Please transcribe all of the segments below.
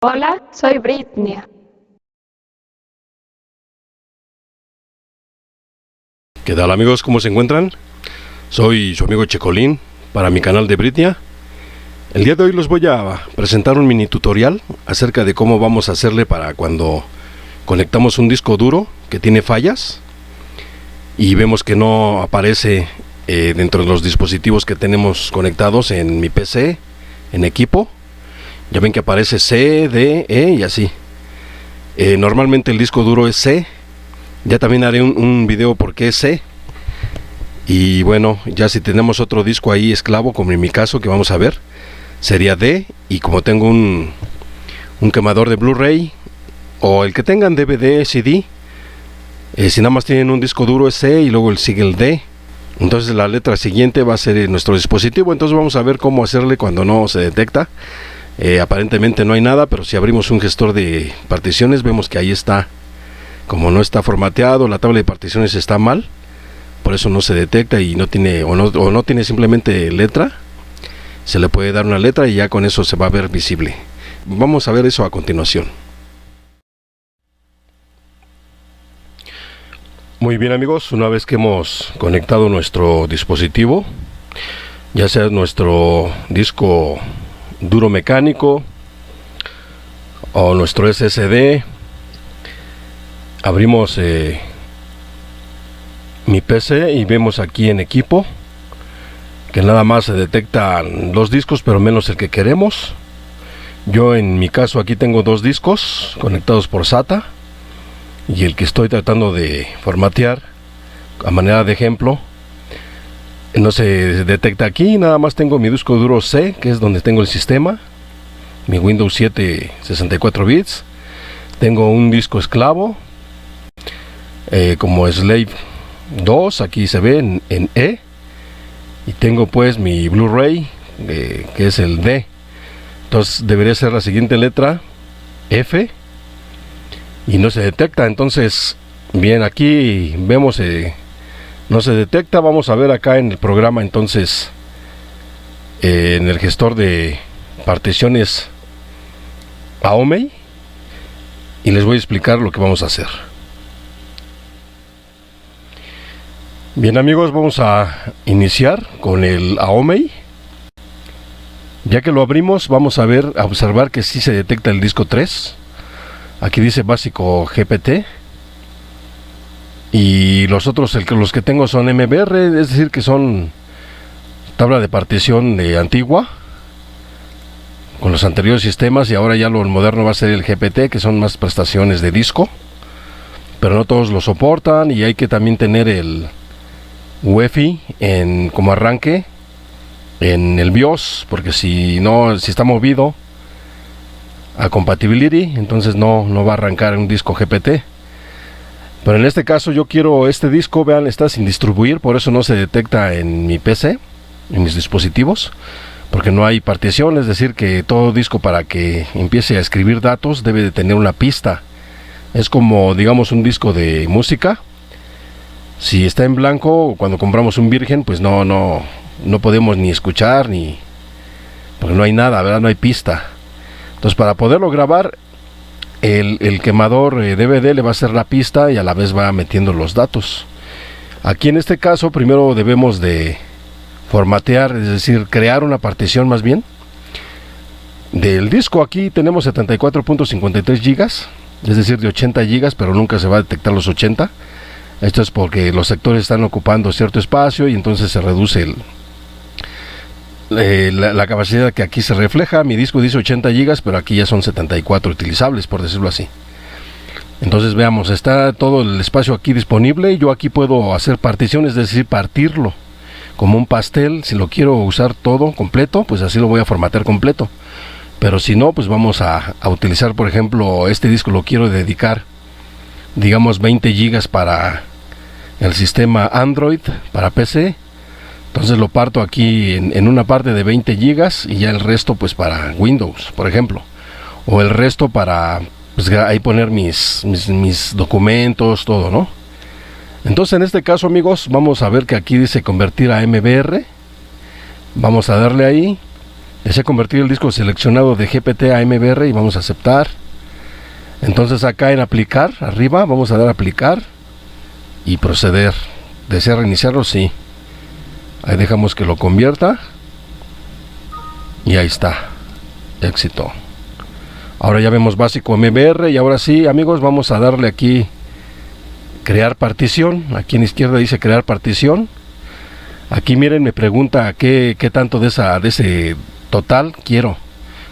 Hola, soy Britney. ¿Qué tal amigos? ¿Cómo se encuentran? Soy su amigo Checolín para mi canal de Britney. El día de hoy les voy a presentar un mini tutorial acerca de cómo vamos a hacerle para cuando conectamos un disco duro que tiene fallas y vemos que no aparece dentro de los dispositivos que tenemos conectados en mi PC, en equipo. Ya ven que aparece C, D, E y así. Normalmente el disco duro es C. Ya también haré un video por qué es C. Y bueno, ya si tenemos otro disco ahí esclavo, como en mi caso que vamos a ver, sería D. Y como tengo un quemador de Blu-ray o el que tengan DVD, CD, si nada más tienen un disco duro es C y luego sigue el D. Entonces la letra siguiente va a ser nuestro dispositivo. Entonces vamos a ver cómo hacerle cuando no se detecta. Aparentemente no hay nada, pero si abrimos un gestor de particiones vemos que ahí está. Como no está formateado, la tabla de particiones está mal, por eso no se detecta y no tiene o no tiene simplemente letra. Se le puede dar una letra y ya con eso se va a ver visible. Vamos a ver eso a continuación. Muy bien amigos, una vez que hemos conectado nuestro dispositivo, ya sea nuestro disco duro mecánico o nuestro SSD, abrimos mi PC y vemos aquí en equipo que nada más se detectan los discos, pero menos el que queremos. Yo en mi caso aquí tengo dos discos conectados por SATA y el que estoy tratando de formatear a manera de ejemplo no se detecta aquí. Nada más tengo mi disco duro C, que es donde tengo el sistema, mi Windows 7 64 bits. Tengo un disco esclavo como Slave 2, aquí se ve en E, y tengo pues mi Blu-ray que es el D. Entonces debería ser la siguiente letra, F, y no se detecta. Entonces bien, aquí vemos no se detecta. Vamos a ver acá en el programa entonces en el gestor de particiones AOMEI, y les voy a explicar lo que vamos a hacer. Bien amigos, vamos a iniciar con el AOMEI. Ya que lo abrimos, vamos a observar que sí se detecta el disco 3. Aquí dice básico GPT. Y los otros, los que tengo son MBR, es decir que son tabla de partición antigua con los anteriores sistemas, y ahora ya lo moderno va a ser el GPT, que son más prestaciones de disco, pero no todos lo soportan, y hay que también tener el UEFI como arranque en el BIOS, porque si está movido a compatibility, entonces no va a arrancar un disco GPT. Pero en este caso yo quiero este disco, vean, está sin distribuir, por eso no se detecta en mi PC, en mis dispositivos, porque no hay partición. Es decir que todo disco, para que empiece a escribir datos, debe de tener una pista. Es como, digamos, un disco de música. Si está en blanco, cuando compramos un virgen, pues no podemos ni escuchar, porque no hay nada, ¿verdad? No hay pista. Entonces, para poderlo grabar, el quemador DVD le va a hacer la pista y a la vez va metiendo los datos. Aquí en este caso primero debemos de formatear, es decir, crear una partición más bien del disco. Aquí tenemos 74.53 gigas, es decir, de 80 gigas, pero nunca se va a detectar los 80. Esto es porque los sectores están ocupando cierto espacio y entonces se reduce la capacidad que aquí se refleja. Mi disco dice 80 gigas, pero aquí ya son 74 utilizables, por decirlo así. Entonces veamos, está todo el espacio aquí disponible. Yo aquí puedo hacer particiones, es decir, partirlo como un pastel. Si lo quiero usar todo completo, pues así lo voy a formatear completo. Pero si no, pues vamos a utilizar, por ejemplo, este disco lo quiero dedicar, digamos, 20 gigas para el sistema Android, para PC. Entonces lo parto aquí en una parte de 20 gigas y ya el resto pues para Windows, por ejemplo, o el resto para pues ahí poner mis documentos, todo, ¿no? Entonces en este caso amigos, vamos a ver que aquí dice convertir a MBR. Vamos a darle ahí Desea convertir el disco seleccionado de GPT a MBR y vamos a aceptar. Entonces acá en aplicar, arriba, vamos a dar a aplicar y proceder. ¿Desea reiniciarlo? Sí. Ahí dejamos que lo convierta. Y ahí está. Éxito. Ahora ya vemos básico MBR y ahora sí, amigos, vamos a darle aquí crear partición. Aquí en la izquierda dice crear partición. Aquí miren, me pregunta qué tanto de ese total quiero.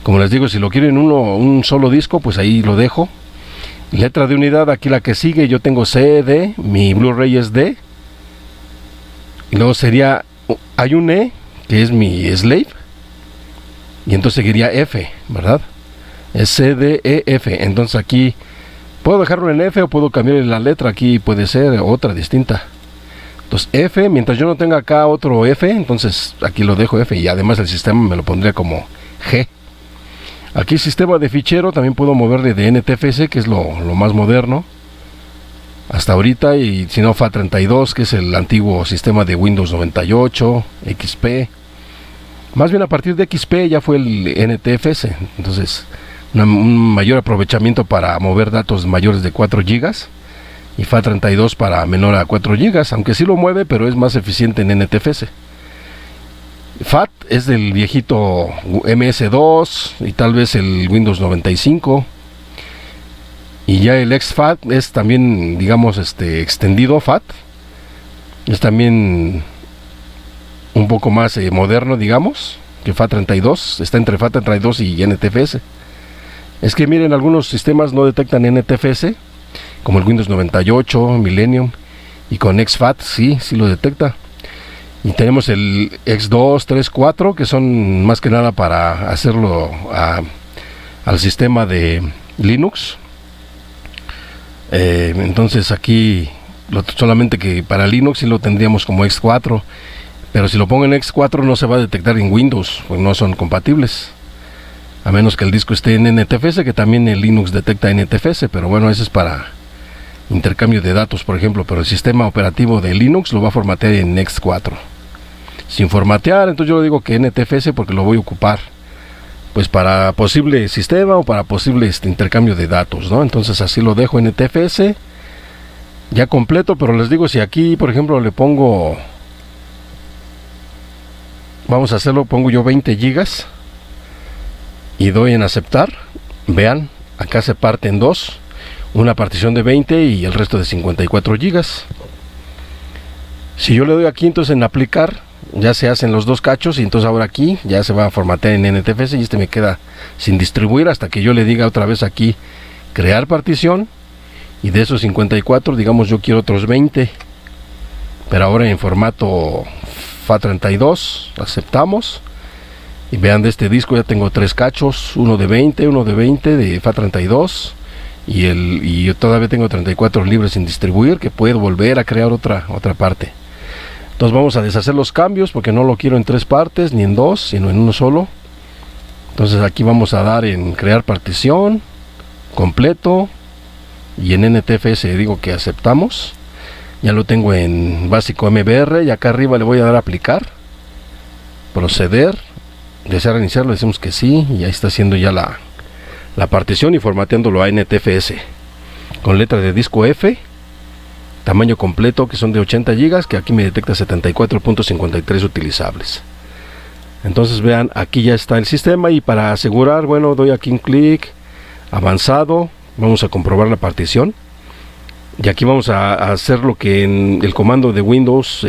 Como les digo, si lo quiero en un solo disco, pues ahí lo dejo. Letra de unidad, aquí la que sigue, yo tengo C, D, mi Blu-ray es D. Y luego sería, hay un E, que es mi slave. Y entonces seguiría F, ¿verdad? Es C, D, E, F. Entonces aquí puedo dejarlo en F o puedo cambiarle la letra. Aquí puede ser otra distinta. Entonces F, mientras yo no tenga acá otro F, entonces aquí lo dejo F. Y además el sistema me lo pondría como G. Aquí sistema de fichero, también puedo moverle de NTFS, que es lo más moderno hasta ahorita. Y si no, FAT32, que es el antiguo sistema de Windows 98, XP. Más bien a partir de XP ya fue el NTFS. Entonces un mayor aprovechamiento para mover datos mayores de 4 GB y FAT32 para menor a 4 GB, aunque sí lo mueve, pero es más eficiente en NTFS. FAT es del viejito MS2 y tal vez el Windows 95, y ya el exFAT es también, digamos, extendido FAT, es también un poco más moderno, digamos, que FAT32, está entre FAT32 y NTFS. Es que miren, algunos sistemas no detectan NTFS, como el Windows 98, Millennium, y con exFAT sí lo detecta. Y tenemos el X2, 3, 4, que son más que nada para hacerlo al sistema de Linux. Entonces aquí solamente que para Linux sí lo tendríamos como X4, pero si lo pongo en X4 no se va a detectar en Windows, pues no son compatibles. A menos que el disco esté en NTFS, que también el Linux detecta NTFS, pero bueno, eso es para intercambio de datos, por ejemplo. Pero el sistema operativo de Linux lo va a formatear en X4. Sin formatear, entonces yo digo que NTFS porque lo voy a ocupar pues para posible sistema o para posible intercambio de datos, ¿no? Entonces así lo dejo en NTFS ya completo, pero les digo, si aquí, por ejemplo, le pongo, vamos a hacerlo, pongo yo 20 gigas y doy en aceptar, vean, acá se parte en dos, una partición de 20 y el resto de 54 gigas. Si yo le doy aquí entonces en aplicar, ya se hacen los dos cachos y entonces ahora aquí ya se va a formatear en NTFS y me queda sin distribuir hasta que yo le diga otra vez aquí crear partición, y de esos 54 digamos yo quiero otros 20, pero ahora en formato FAT32. Aceptamos y vean, de este disco ya tengo 3 cachos, uno de 20 de FAT32 y yo todavía tengo 34 libres sin distribuir, que puedo volver a crear otra parte. Entonces vamos a deshacer los cambios porque no lo quiero en 3 partes ni en 2, sino en uno solo. Entonces aquí vamos a dar en crear partición completo y en NTFS digo que aceptamos. Ya lo tengo en básico MBR y acá arriba le voy a dar a aplicar, proceder, desea reiniciar, le decimos que sí y ahí está haciendo ya la partición y formateándolo a NTFS con letra de disco F, tamaño completo, que son de 80 gigas, que aquí me detecta 74.53 utilizables. Entonces vean, aquí ya está el sistema y para asegurar, bueno, doy aquí un clic, avanzado, vamos a comprobar la partición y aquí vamos a hacer lo que en el comando de Windows,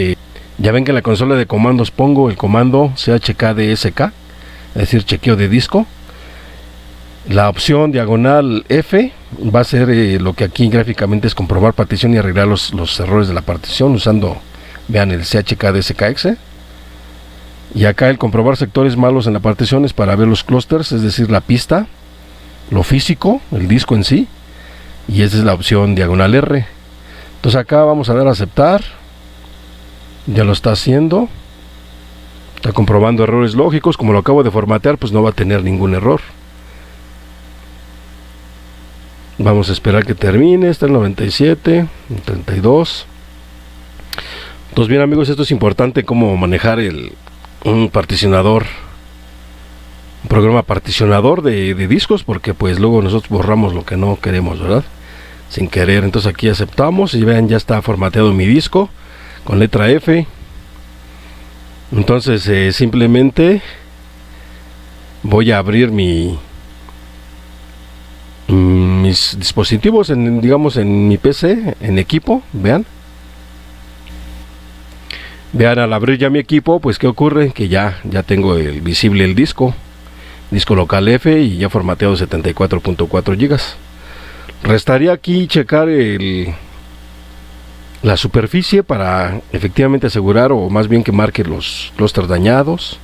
ya ven que en la consola de comandos pongo el comando chkdsk, es decir, chequeo de disco. La opción diagonal F va a ser lo que aquí gráficamente es comprobar partición y arreglar los errores de la partición usando, vean, el chkdsk. Y acá el comprobar sectores malos en la partición es para ver los clústeres, es decir, la pista, lo físico, el disco en sí, y esa es la opción diagonal R. Entonces acá vamos a dar a aceptar, ya lo está haciendo, está comprobando errores lógicos, como lo acabo de formatear pues no va a tener ningún error. Vamos a esperar que termine, está el 97, el 32. Entonces bien amigos, esto es importante, cómo manejar un particionador un programa particionador de discos, porque pues luego nosotros borramos lo que no queremos, ¿verdad? Sin querer. Entonces aquí aceptamos y vean, ya está formateado mi disco con letra F. Entonces simplemente voy a abrir mis dispositivos digamos en mi PC, en equipo. Vean, al abrir ya mi equipo, pues qué ocurre, que ya tengo visible el disco local F, y ya formateado 74.4 gigas. Restaría aquí checar la superficie para efectivamente asegurar, o más bien que marque los clústeres dañados.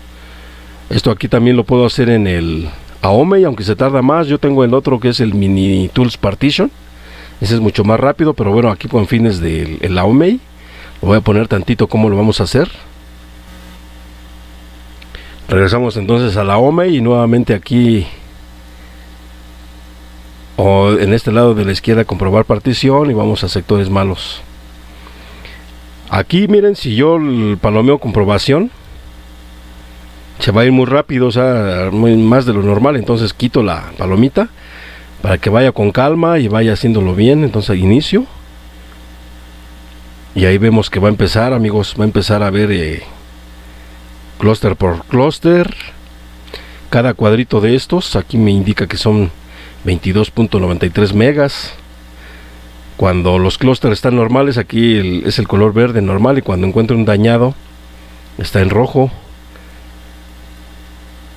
Esto aquí también lo puedo hacer en el AOMEI, aunque se tarda más. Yo tengo el otro que es el Mini Tools Partition, ese es mucho más rápido, pero bueno, aquí con fines del AOMEI lo voy a poner tantito cómo lo vamos a hacer. Regresamos entonces a la AOMEI y nuevamente aquí, o en este lado de la izquierda, comprobar partición, y vamos a sectores malos. Aquí miren, si yo palomeo comprobación, se va a ir muy rápido, o sea, más de lo normal. Entonces quito la palomita para que vaya con calma y vaya haciéndolo bien. Entonces inicio, y ahí vemos que va a empezar, amigos, va a empezar a ver clúster por clúster. Cada cuadrito de estos aquí me indica que son 22.93 megas. Cuando los clústeres están normales, aquí es el color verde normal, y cuando encuentro un dañado está en rojo.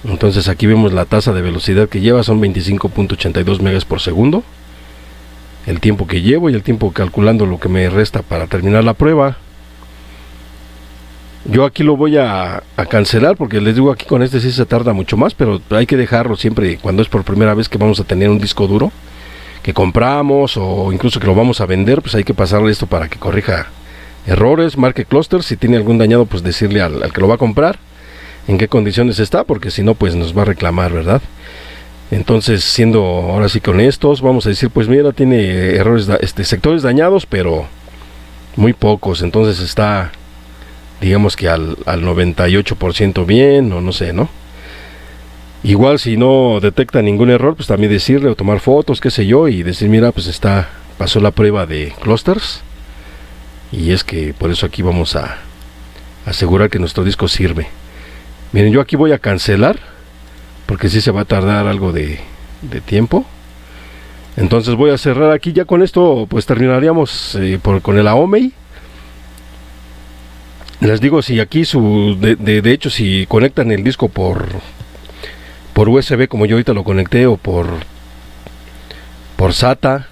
Entonces aquí vemos la tasa de velocidad que lleva, son 25.82 megas por segundo. El tiempo que llevo y el tiempo calculando lo que me resta para terminar la prueba. Yo aquí lo voy a cancelar, porque les digo, aquí con este sí se tarda mucho más, pero hay que dejarlo siempre cuando es por primera vez que vamos a tener un disco duro que compramos, o incluso que lo vamos a vender. Pues hay que pasarle esto para que corrija errores, marque clúster. Si tiene algún dañado, pues decirle al que lo va a comprar en qué condiciones está, porque si no, pues nos va a reclamar, ¿verdad? Entonces, siendo ahora sí con estos, vamos a decir, pues mira, tiene errores, sectores dañados, pero muy pocos. Entonces está, digamos que al 98% bien, o no sé, ¿no? Igual si no detecta ningún error, pues también decirle, o tomar fotos, qué sé yo, y decir, mira, pues pasó la prueba de clusters, y es que por eso aquí vamos a asegurar que nuestro disco sirve. Miren, yo aquí voy a cancelar, porque sí se va a tardar algo de tiempo. Entonces voy a cerrar aquí. Ya con esto pues terminaríamos con el AOMEI. Les digo, si aquí de hecho, si conectan el disco por USB, como yo ahorita lo conecté, o por SATA,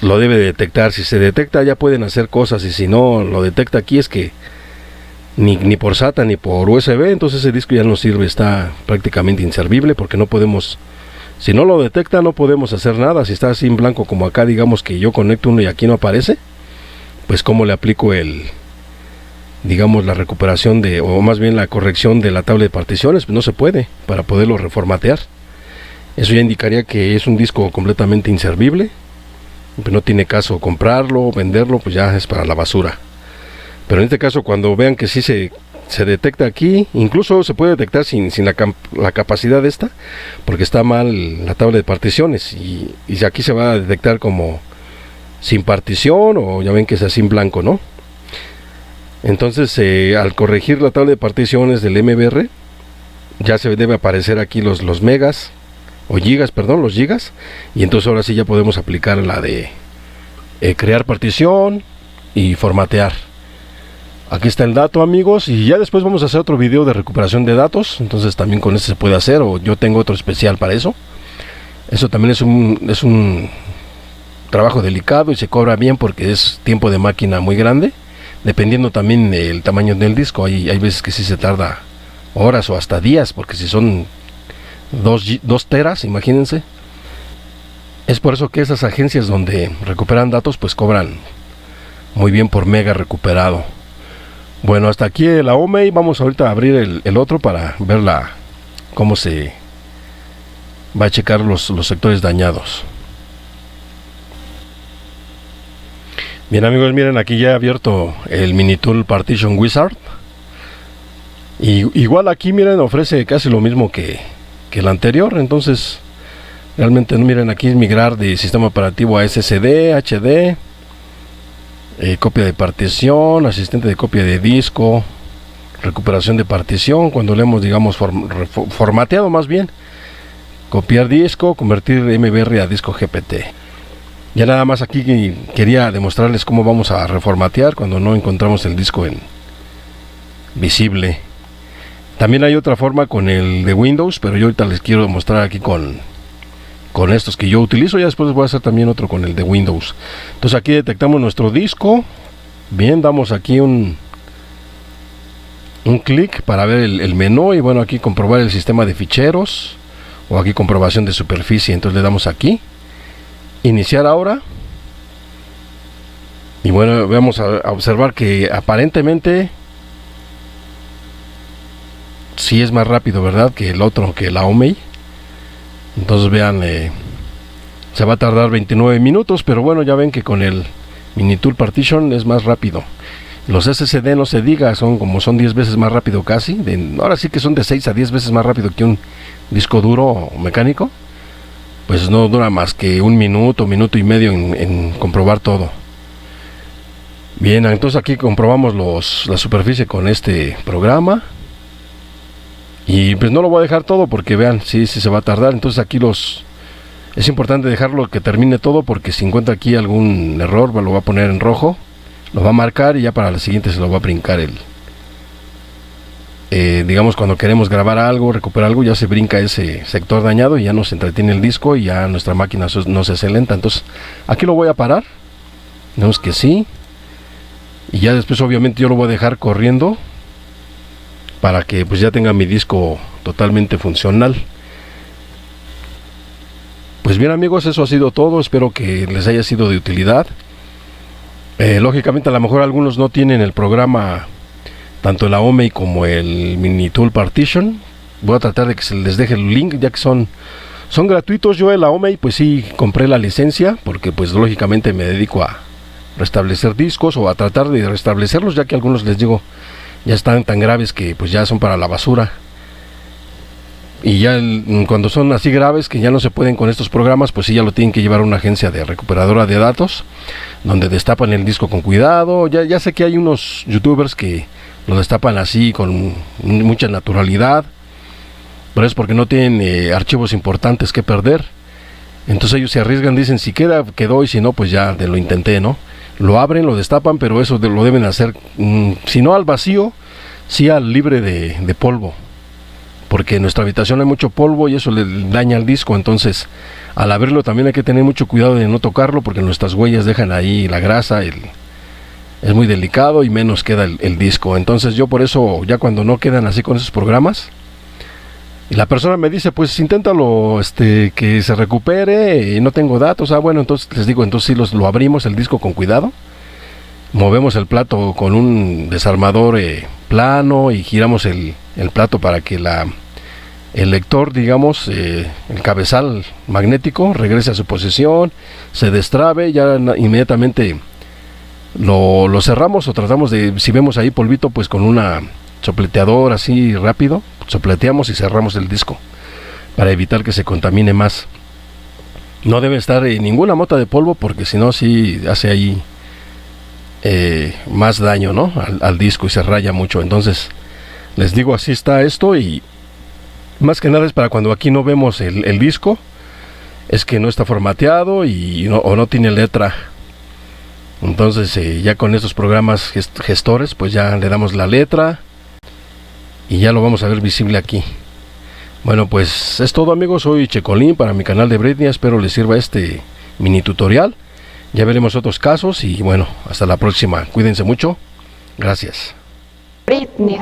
lo debe detectar. Si se detecta, ya pueden hacer cosas, y si no lo detecta aquí, es que ni por SATA ni por USB, entonces ese disco ya no sirve, está prácticamente inservible, porque no podemos, si no lo detecta, no podemos hacer nada. Si está así en blanco, como acá, digamos que yo conecto uno y aquí no aparece, pues cómo le aplico digamos, la recuperación o más bien la corrección de la tabla de particiones. Pues no se puede, para poderlo reformatear. Eso ya indicaría que es un disco completamente inservible, pues no tiene caso comprarlo, venderlo, pues ya es para la basura. Pero en este caso, cuando vean que sí se detecta aquí, incluso se puede detectar sin la capacidad esta, porque está mal la tabla de particiones, y aquí se va a detectar como sin partición, o ya ven que es así en blanco, ¿no? Entonces al corregir la tabla de particiones del MBR, ya se debe aparecer aquí los megas, o gigas, perdón, los gigas, y entonces ahora sí ya podemos aplicar la de crear partición y formatear. Aquí está el dato, amigos, y ya después vamos a hacer otro video de recuperación de datos. Entonces también con este se puede hacer, o yo tengo otro especial para eso. Eso también es un trabajo delicado, y se cobra bien, porque es tiempo de máquina muy grande, dependiendo también del tamaño del disco. Hay veces que sí se tarda horas o hasta días, porque si son 2 teras, imagínense. Es por eso que esas agencias donde recuperan datos pues cobran muy bien por mega recuperado. Bueno, hasta aquí el AOMEI. Vamos ahorita a abrir el otro para ver cómo se va a checar los sectores dañados. Bien, amigos, miren, aquí ya he abierto el Mini Tool Partition Wizard. Y igual aquí, miren, ofrece casi lo mismo que que el anterior. Entonces realmente miren, aquí es migrar de sistema operativo a SSD, HD, copia de partición, asistente de copia de disco, recuperación de partición, cuando le hemos, digamos, formateado más bien, copiar disco, convertir MBR a disco GPT. Ya nada más aquí quería demostrarles cómo vamos a reformatear cuando no encontramos el disco en visible. También hay otra forma con el de Windows, pero yo ahorita les quiero mostrar aquí con estos que yo utilizo. Ya después les voy a hacer también otro con el de Windows. Entonces aquí detectamos nuestro disco. Bien, damos aquí un clic para ver el menú, y bueno, aquí comprobar el sistema de ficheros, o aquí comprobación de superficie. Entonces le damos aquí iniciar ahora, y bueno, vamos a observar que aparentemente sí es más rápido, ¿verdad?, que el otro, que la OMEI. Entonces vean, se va a tardar 29 minutos, pero bueno, ya ven que con el Minitool Partition es más rápido. Los SSD no se diga, son 10 veces más rápido casi. Ahora sí que son de 6 a 10 veces más rápido que un disco duro mecánico. Pues no dura más que un minuto y medio en comprobar todo. Bien, entonces aquí comprobamos la superficie con este programa. Y pues no lo voy a dejar todo porque vean, sí se va a tardar. Entonces aquí es importante dejarlo que termine todo, porque si encuentra aquí algún error, lo va a poner en rojo, lo va a marcar, y ya para la siguiente se lo va a brincar digamos, cuando queremos grabar algo, recuperar algo, ya se brinca ese sector dañado y ya nos entretiene el disco y ya nuestra máquina no se hace lenta. Entonces aquí lo voy a parar, vemos que sí, y ya después obviamente yo lo voy a dejar corriendo para que pues ya tenga mi disco totalmente funcional. Pues bien amigos, eso ha sido todo, espero que les haya sido de utilidad. Lógicamente a lo mejor algunos no tienen el programa, tanto la OMEI como el Minitool Partition. Voy a tratar de que se les deje el link, ya que son gratuitos. Yo en la OMEI pues sí compré la licencia, porque pues lógicamente me dedico a restablecer discos, o a tratar de restablecerlos, ya que algunos, les digo, ya están tan graves que pues ya son para la basura. Y ya cuando son así graves que ya no se pueden con estos programas, pues sí, ya lo tienen que llevar a una agencia de recuperadora de datos, donde destapan el disco con cuidado. Ya sé que hay unos youtubers que lo destapan así con mucha naturalidad, pero es porque no tienen archivos importantes que perder. Entonces ellos se arriesgan, dicen, si quedó, y si no, pues ya lo intenté, ¿no? Lo abren, lo destapan, pero eso lo deben hacer, si no al vacío, sí al libre de polvo, porque en nuestra habitación hay mucho polvo y eso le daña al disco. Entonces al abrirlo también hay que tener mucho cuidado de no tocarlo, porque nuestras huellas dejan ahí la grasa, es muy delicado y menos queda el disco. Entonces yo por eso, ya cuando no quedan así con esos programas, y la persona me dice, pues inténtalo, que se recupere, y no tengo datos, bueno, entonces les digo, entonces sí lo abrimos el disco con cuidado, movemos el plato con un desarmador plano, y giramos el plato para que el lector, digamos, el cabezal magnético regrese a su posición, se destrabe, ya inmediatamente lo cerramos, o tratamos de, si vemos ahí polvito, pues con una sopleteador así rápido, sopleteamos y cerramos el disco para evitar que se contamine más. No debe estar ninguna mota de polvo, porque si no, sí hace ahí más daño, ¿no?, al disco, y se raya mucho. Entonces les digo, así está esto, y más que nada es para cuando aquí no vemos el disco, es que no está formateado o no tiene letra. Entonces ya con estos programas gestores, pues ya le damos la letra y ya lo vamos a ver visible aquí. Bueno, pues es todo amigos, soy Checolín para mi canal de Britney, espero les sirva este mini tutorial. Ya veremos otros casos y bueno, hasta la próxima, cuídense mucho, gracias. Britney.